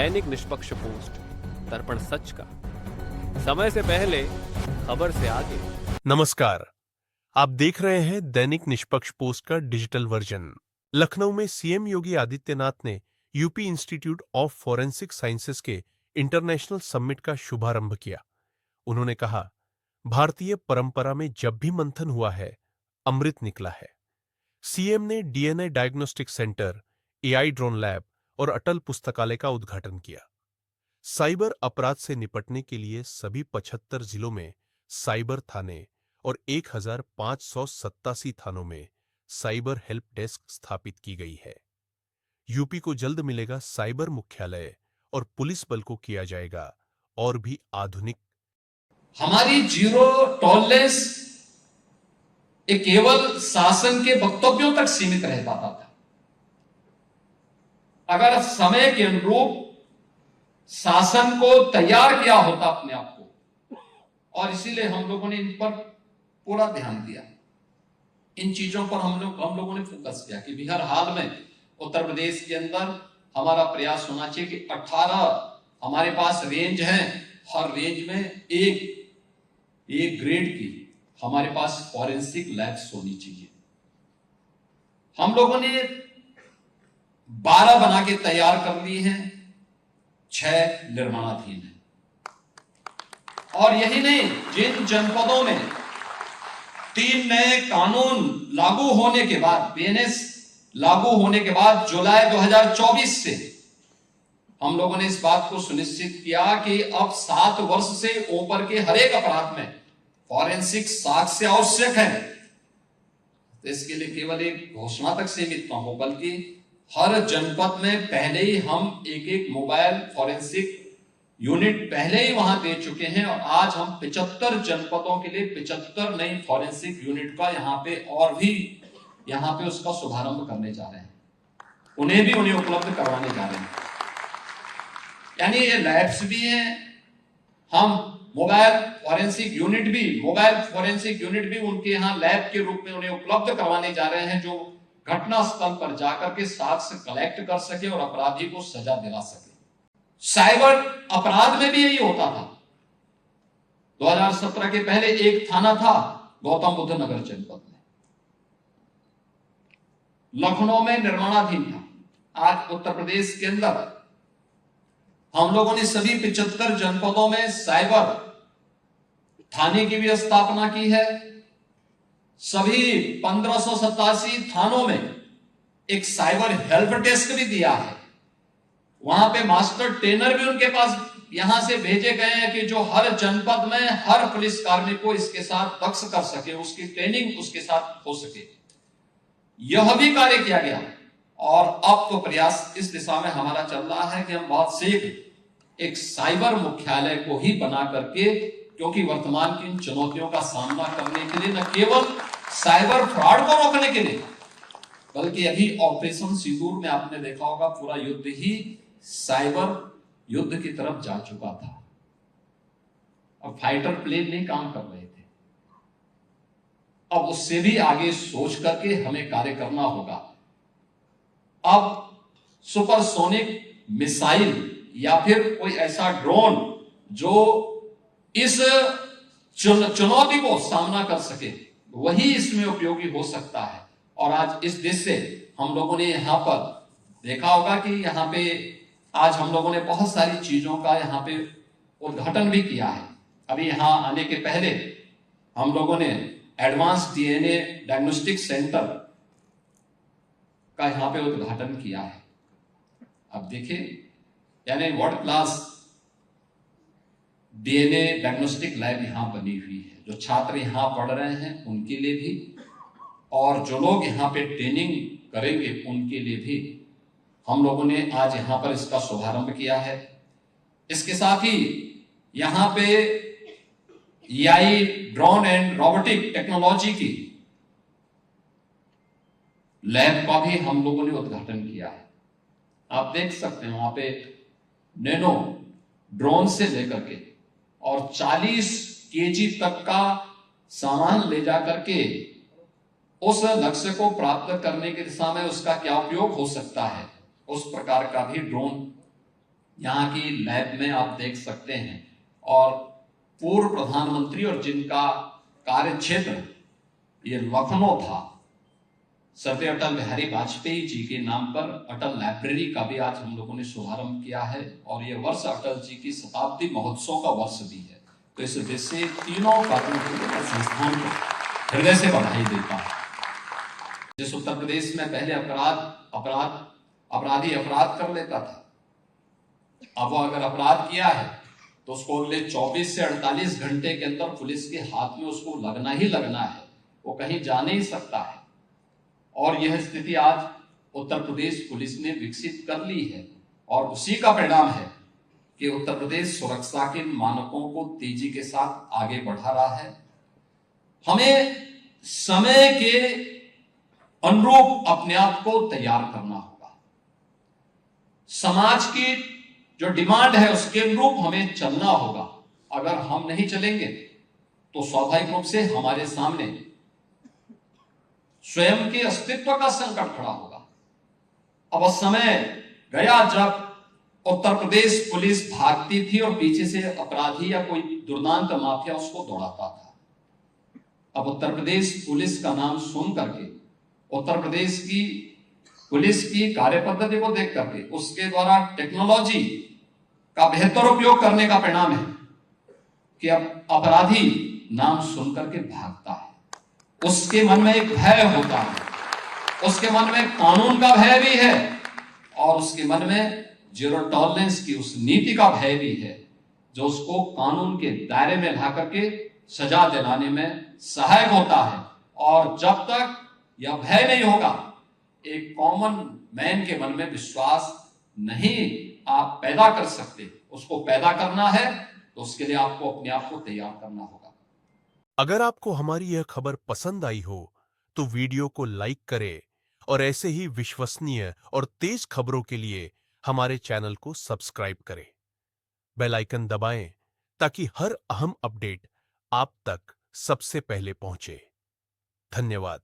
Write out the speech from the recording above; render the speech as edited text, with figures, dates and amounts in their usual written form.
दैनिक निष्पक्ष पोस्ट, दर्पण सच का, समय से पहले, खबर से आगे। नमस्कार, आप देख रहे हैं दैनिक निष्पक्ष पोस्ट का डिजिटल वर्जन। लखनऊ में सीएम योगी आदित्यनाथ ने UP institute of forensic sciences के इंटरनेशनल समिट का शुभारंभ किया। उन्होंने कहा, भारतीय परंपरा में जब भी मंथन हुआ है, अमृत निकला है। सीएम ने DNA diagnostic centre, AI drone lab और अटल पुस्तकालय का उद्घाटन किया। साइबर अपराध से निपटने के लिए सभी 75 जिलों में साइबर थाने और 1587 थानों में साइबर हेल्प डेस्क स्थापित की गई है। यूपी को जल्द मिलेगा साइबर मुख्यालय और पुलिस बल को किया जाएगा और भी आधुनिक। हमारी जीरो टॉलरेंस एक केवल शासन के वक्तव्यों तक सीमित रह पाता था। अगर समय के अनुरूप शासन को तैयार किया होता अपने आप को, और इसीलिए हम लोगों ने इन पर पूरा ध्यान दिया। इन चीजों पर हम लोगों ने फोकस किया कि भी हर हाल में उत्तर प्रदेश के अंदर हमारा प्रयास होना चाहिए कि 18 हमारे पास रेंज हैं, हर रेंज में एक ग्रेड की हमारे पास फॉरेंसिक लैब्स होनी चाहिए। हम लोगों ने 12 बना के तैयार कर ली हैं, 6 निर्माणाधीन है। और यही नहीं, जिन जनपदों में 3 नए कानून लागू होने के बाद, बीएनएस लागू होने के बाद जुलाई 2024 से हम लोगों ने इस बात को सुनिश्चित किया कि अब 7 वर्ष से ऊपर के हर एक अपराध में फॉरेंसिक साक्ष्य आवश्यक है। तो इसके लिए केवल एक घोषणा तक सीमित न हो, बल्कि हर जनपद में पहले ही हम एक मोबाइल फॉरेंसिक यूनिट पहले ही वहां दे चुके हैं। और आज हम 75 जनपदों के लिए 75 नई फॉरेंसिक यूनिट का यहाँ पे उसका शुभारंभ करने जा रहे हैं। उन्हें उपलब्ध करवाने जा रहे हैं। यानी ये लैब्स भी हैं, हम मोबाइल फॉरेंसिक यूनिट भी उनके यहाँ लैब के रूप में उन्हें उपलब्ध करवाने जा रहे हैं, जो घटना स्थल पर जाकर के साक्ष्य कलेक्ट कर सके और अपराधी को सजा दिला सके। साइबर अपराध में भी यही होता था। 2017 के पहले एक थाना था गौतम बुद्ध नगर जनपद में, लखनऊ में निर्माणाधीन था। आज उत्तर प्रदेश के अंदर हम लोगों ने सभी 75 जनपदों में साइबर थाने की भी स्थापना की है। सभी 1587 थानों में एक साइबर हेल्प डेस्क भी दिया है। वहां पे मास्टर ट्रेनर भी उनके पास यहां से भेजे गए हैं कि जो हर जनपद में हर पुलिस कार्मिक को इसके साथ दक्ष कर सके, उसकी ट्रेनिंग उसके साथ हो सके। यह भी कार्य किया गया। और अब तो प्रयास इस दिशा में हमारा चल रहा है कि हम बहुत शीघ्र एक साइबर मुख्यालय को ही बना करके, क्योंकि वर्तमान की इन चुनौतियों का सामना करने के लिए, न केवल साइबर फ्रॉड को रोकने के लिए, बल्कि अभी ऑपरेशन सिंदूर में आपने देखा होगा पूरा युद्ध ही साइबर युद्ध की तरफ जा चुका था। अब फाइटर प्लेन नहीं काम कर रहे थे। अब उससे भी आगे सोच करके हमें कार्य करना होगा। अब सुपरसोनिक मिसाइल या फिर कोई ऐसा ड्रोन जो इस चुनौती को सामना कर सके, वही इसमें उपयोगी हो सकता है। और आज इस देश से हम लोगों ने यहां पर देखा होगा कि यहां पे आज हम लोगों ने बहुत सारी चीजों का यहां पे उद्घाटन भी किया है। अभी यहां आने के पहले हम लोगों ने एडवांस डीएनए डायग्नोस्टिक सेंटर का यहां पे उद्घाटन किया है। अब देखिए, यानी world class DNA diagnostic lab यहां बनी हुई है। जो छात्र यहां पढ़ रहे हैं उनके लिए भी, और जो लोग यहां पे ट्रेनिंग करेंगे उनके लिए भी हम लोगों ने आज यहां पर इसका शुभारंभ किया है। इसके साथ ही यहां पे AI drone and robotic technology की लैब का भी हम लोगों ने उद्घाटन किया है। आप देख सकते हैं वहां पे नैनो ड्रोन से लेकर के और 40 केजी तक का सामान ले जाकर के उस लक्ष्य को प्राप्त करने की दिशा में उसका क्या उपयोग हो सकता है, उस प्रकार का भी ड्रोन यहाँ की लैब में आप देख सकते हैं। और पूर्व प्रधानमंत्री और जिनका कार्य क्षेत्र ये लखनऊ था, श्री अटल बिहारी वाजपेयी जी के नाम पर अटल लाइब्रेरी का भी आज हम लोगों ने शुभारंभ किया है। और ये वर्ष अटल जी की शताब्दी महोत्सव का वर्ष भी है। तो इस वजह से तीनों कार्यों के लिए मैं संस्थान को हृदय से बधाई देता हूँ। जिस उत्तर प्रदेश में पहले अपराधी अपराध कर लेता था, अब वो अगर अपराध किया है तो उसको अगले 24 से 48 घंटे के अंदर पुलिस के हाथ में उसको लगना ही लगना है, वो कहीं जा नहीं सकता है। और यह स्थिति आज उत्तर प्रदेश पुलिस ने विकसित कर ली है। और उसी का परिणाम है कि उत्तर प्रदेश सुरक्षा के मानकों को तेजी के साथ आगे बढ़ा रहा है। हमें समय के अनुरूप अपने आप को तैयार करना होगा। समाज की जो डिमांड है उसके अनुरूप हमें चलना होगा। अगर हम नहीं चलेंगे तो स्वाभाविक रूप से हमारे सामने स्वयं के अस्तित्व का संकट खड़ा होगा। अब समय गया जब उत्तर प्रदेश पुलिस भागती थी और पीछे से अपराधी या कोई दुर्दांत माफिया उसको दौड़ाता था। अब उत्तर प्रदेश पुलिस का नाम सुन करके, उत्तर प्रदेश की पुलिस की कार्य पद्धति को देख करके, उसके द्वारा टेक्नोलॉजी का बेहतर उपयोग करने का परिणाम है कि अब अपराधी नाम सुन करके भागता है। उसके मन में एक भय होता है, उसके मन में कानून का भय भी है और उसके मन में जीरो टॉलरेंस की उस नीति का भय भी है जो उसको कानून के दायरे में ला करके सजा दिलाने में सहायक होता है। और जब तक यह भय नहीं होगा, एक कॉमन मैन के मन में विश्वास नहीं आप पैदा कर सकते। उसको पैदा करना है तो उसके लिए आपको अपने आप को तैयार करना होगा। अगर आपको हमारी यह खबर पसंद आई हो तो वीडियो को लाइक करें और ऐसे ही विश्वसनीय और तेज खबरों के लिए हमारे चैनल को सब्सक्राइब करें। बेल आइकन दबाएं ताकि हर अहम अपडेट आप तक सबसे पहले पहुंचे। धन्यवाद।